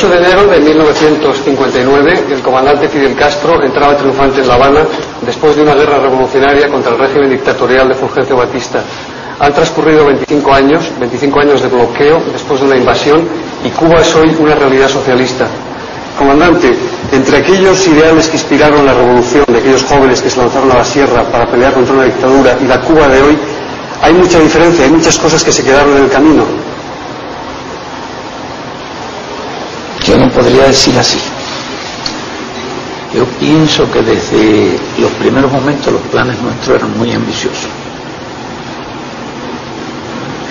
8 de enero de 1959, el comandante Fidel Castro entraba triunfante en La Habana después de una guerra revolucionaria contra el régimen dictatorial de Fulgencio Batista. Han transcurrido 25 años de bloqueo después de una invasión, y Cuba es hoy una realidad socialista. Comandante, entre aquellos ideales que inspiraron la revolución de aquellos jóvenes que se lanzaron a la sierra para pelear contra una dictadura y la Cuba de hoy, hay mucha diferencia, hay muchas cosas que se quedaron en el camino. Yo no podría decir así. Yo pienso que desde los primeros momentos los planes nuestros eran muy ambiciosos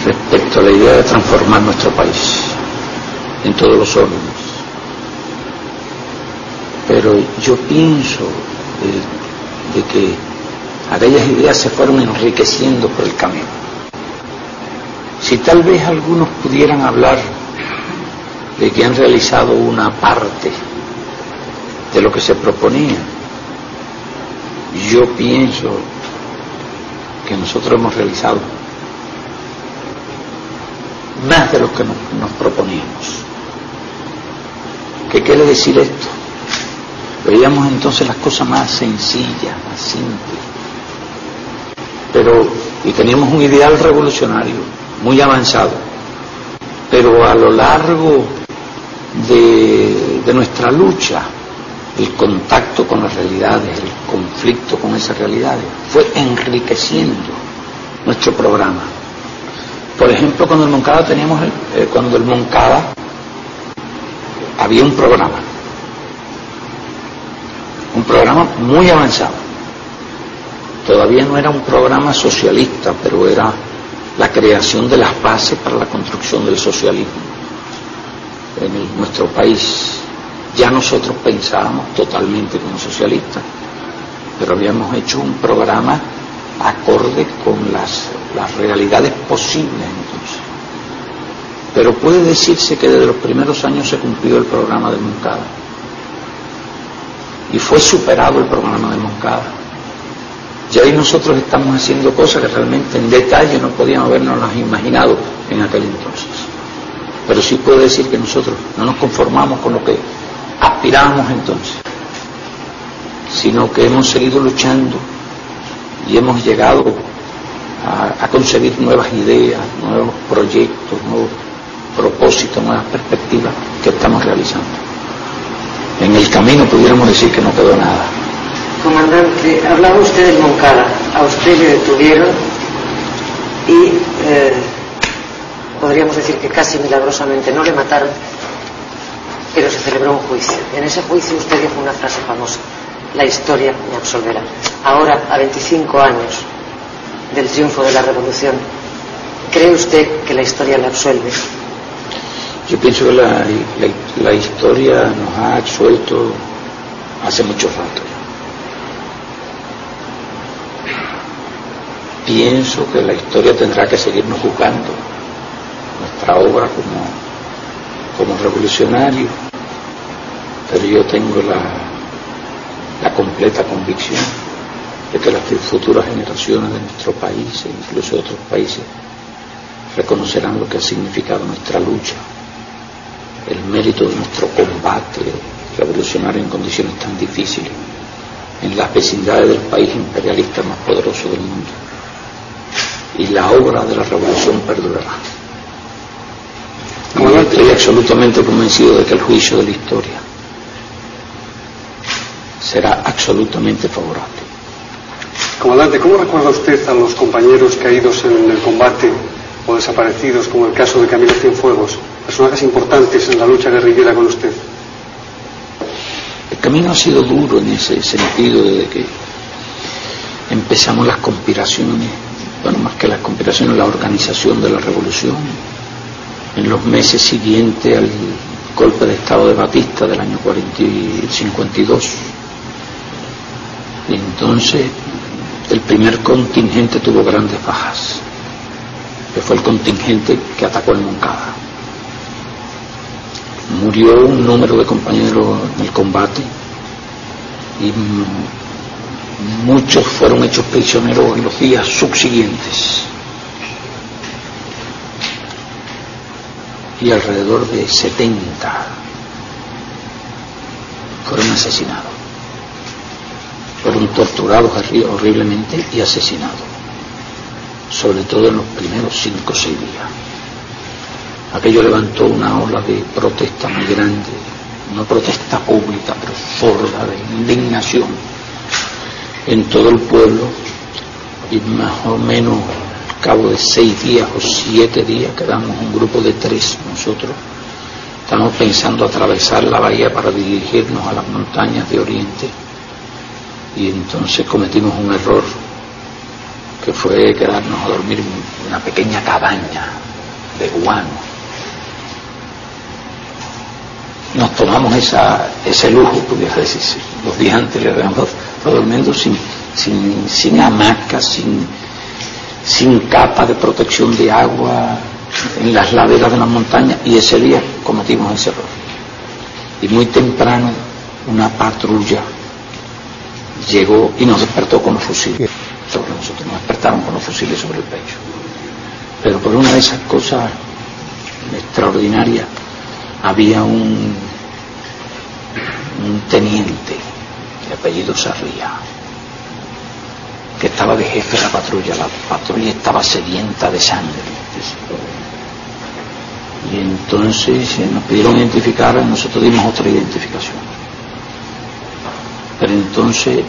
respecto a la idea de transformar nuestro país en todos los órdenes. Pero yo pienso de que aquellas ideas se fueron enriqueciendo por el camino. Si tal vez algunos pudieran hablar de que han realizado una parte de lo que se proponía, yo pienso que nosotros hemos realizado más de lo que nos proponíamos. ¿Qué quiere decir esto? Veíamos entonces las cosas más sencillas, más simples, y teníamos un ideal revolucionario muy avanzado, pero a lo largo de nuestra lucha, el contacto con las realidades, el conflicto con esas realidades, fue enriqueciendo nuestro programa. Por ejemplo, cuando el Moncada había un programa muy avanzado. Todavía no era un programa socialista, pero era la creación de las bases para la construcción del socialismo en nuestro país. Ya nosotros pensábamos totalmente como socialistas, pero habíamos hecho un programa acorde con las realidades posibles entonces. Pero puede decirse que desde los primeros años se cumplió el programa del Moncada y fue superado el programa del Moncada. Y ahí nosotros estamos haciendo cosas que realmente en detalle no podíamos habernos las imaginado en aquel entonces. Pero sí puedo decir que nosotros no nos conformamos con lo que aspirábamos entonces, sino que hemos seguido luchando y hemos llegado a concebir nuevas ideas, nuevos proyectos, nuevos propósitos, nuevas perspectivas que estamos realizando. En el camino pudiéramos decir que no quedó nada. Comandante, hablaba usted del Moncada. A usted le detuvieron y podríamos decir que casi milagrosamente no le mataron, pero se celebró un juicio. En ese juicio usted dijo una frase famosa: la historia me absolverá. Ahora, a 25 años del triunfo de la revolución, ¿cree usted que la historia le absuelve? Yo pienso que la historia nos ha absuelto hace mucho rato. Pienso que la historia tendrá que seguirnos juzgando nuestra obra como revolucionario, pero yo tengo la completa convicción de que las futuras generaciones de nuestro país e incluso de otros países reconocerán lo que ha significado nuestra lucha, el mérito de nuestro combate revolucionario en condiciones tan difíciles, en las vecindades del país imperialista más poderoso del mundo. Y la obra de la revolución perdurará. Y estoy absolutamente convencido de que el juicio de la historia será absolutamente favorable. Comandante, ¿cómo recuerda usted a los compañeros caídos en el combate o desaparecidos, como el caso de Camilo Cienfuegos, personajes importantes en la lucha guerrillera con usted? El camino ha sido duro en ese sentido, desde que empezamos las conspiraciones, bueno, más que las conspiraciones, la organización de la revolución, en los meses siguientes al golpe de Estado de Batista del año 52. Y entonces el primer contingente tuvo grandes bajas, que fue el contingente que atacó el Moncada. Murió un número de compañeros en el combate y muchos fueron hechos prisioneros en los días subsiguientes, y alrededor de 70 fueron asesinados. Fueron torturados horriblemente y asesinados. Sobre todo en los primeros 5 o 6 días. Aquello levantó una ola de protesta muy grande, una protesta pública, pero sorda, de indignación en todo el pueblo, y más o menos al cabo de 6 días o 7 días quedamos un grupo de 3 nosotros. Estamos pensando atravesar la bahía para dirigirnos a las montañas de Oriente, y entonces cometimos un error que fue quedarnos a dormir en una pequeña cabaña de guano. Nos tomamos ese lujo, pudiera decirse. Los días anteriores habíamos durmiendo sin hamacas, sin capa de protección de agua, en las laderas de las montañas, y ese día cometimos ese error. Y muy temprano una patrulla llegó y nos despertó con los fusiles sobre nosotros, nos despertaron con los fusiles sobre el pecho. Pero por una de esas cosas extraordinarias, había un teniente de apellido Sarría, que estaba de jefe de la patrulla estaba sedienta de sangre. Y entonces nos pidieron identificar, nosotros dimos otra identificación. Pero entonces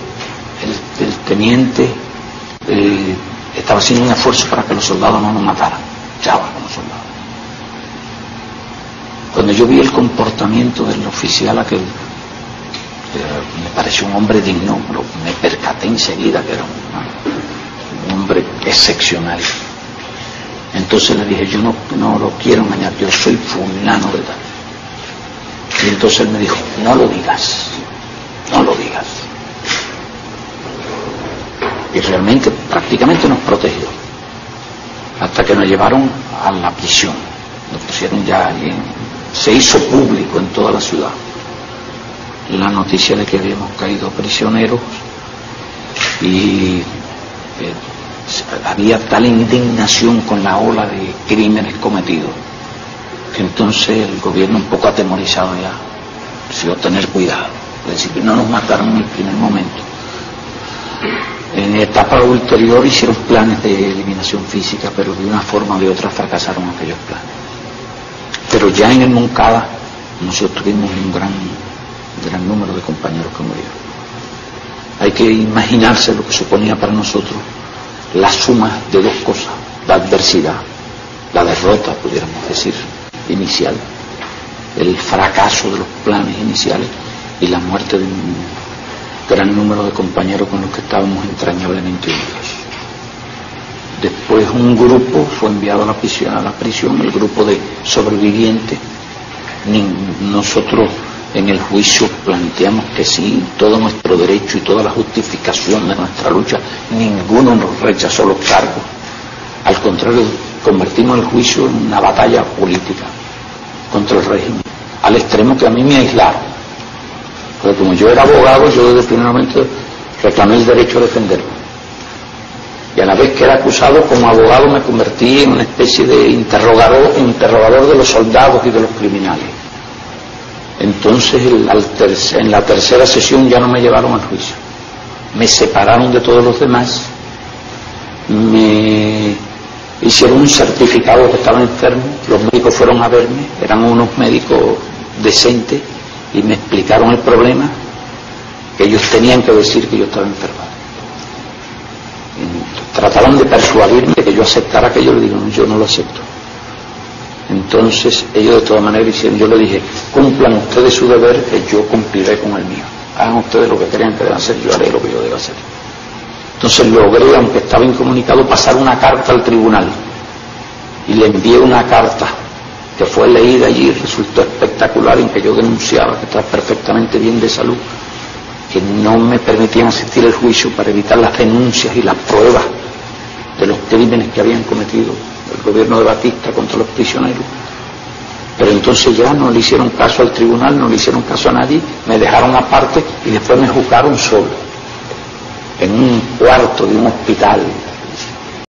el teniente estaba haciendo un esfuerzo para que los soldados no nos mataran, echaba con los soldados. Cuando yo vi el comportamiento del oficial aquel, me pareció un hombre digno, me percaté enseguida que era un hombre excepcional. Entonces le dije, yo no lo quiero engañar, yo soy fulano de tal. Y entonces él me dijo, no lo digas. Y realmente, prácticamente nos protegió, hasta que nos llevaron a la prisión. Nos pusieron ya allí, se hizo público en toda la ciudad la noticia de que habíamos caído prisioneros, y había tal indignación con la ola de crímenes cometidos que entonces el gobierno, un poco atemorizado ya, decidió tener cuidado, es decir, que no nos mataron en el primer momento. En etapa ulterior hicieron planes de eliminación física, pero de una forma o de otra fracasaron aquellos planes. Pero ya en el Moncada nosotros tuvimos un gran número de compañeros que murieron. Hay que imaginarse lo que suponía para nosotros la suma de 2 cosas: la adversidad, la derrota, pudiéramos decir, inicial, el fracaso de los planes iniciales y la muerte de un gran número de compañeros con los que estábamos entrañablemente unidos. Después un grupo fue enviado a la prisión, el grupo de sobrevivientes. Nosotros en el juicio planteamos que sí, todo nuestro derecho y toda la justificación de nuestra lucha, ninguno nos rechazó los cargos. Al contrario, convertimos el juicio en una batalla política contra el régimen, al extremo que a mí me aislaron. Porque como yo era abogado, yo desde el primer momento reclamé el derecho a defenderme. Y a la vez que era acusado, como abogado me convertí en una especie de interrogador de los soldados y de los criminales. Entonces en la tercera sesión ya no me llevaron al juicio, me separaron de todos los demás, me hicieron un certificado que estaba enfermo, los médicos fueron a verme, eran unos médicos decentes, y me explicaron el problema, que ellos tenían que decir que yo estaba enfermo. Trataron de persuadirme de que yo aceptara aquello, le digo, no, yo no lo acepto. Entonces ellos de todas maneras hicieron, yo le dije, cumplan ustedes su deber, que yo cumpliré con el mío. Hagan ustedes lo que crean que deben hacer, yo haré lo que yo deba hacer. Entonces logré, aunque estaba incomunicado, pasar una carta al tribunal, y le envié una carta que fue leída allí, resultó espectacular, en que yo denunciaba que estaba perfectamente bien de salud, que no me permitían asistir al juicio para evitar las denuncias y las pruebas de los crímenes que habían cometido el gobierno de Batista contra los prisioneros. Pero entonces ya no le hicieron caso al tribunal, no le hicieron caso a nadie, me dejaron aparte y después me juzgaron solo, en un cuarto de un hospital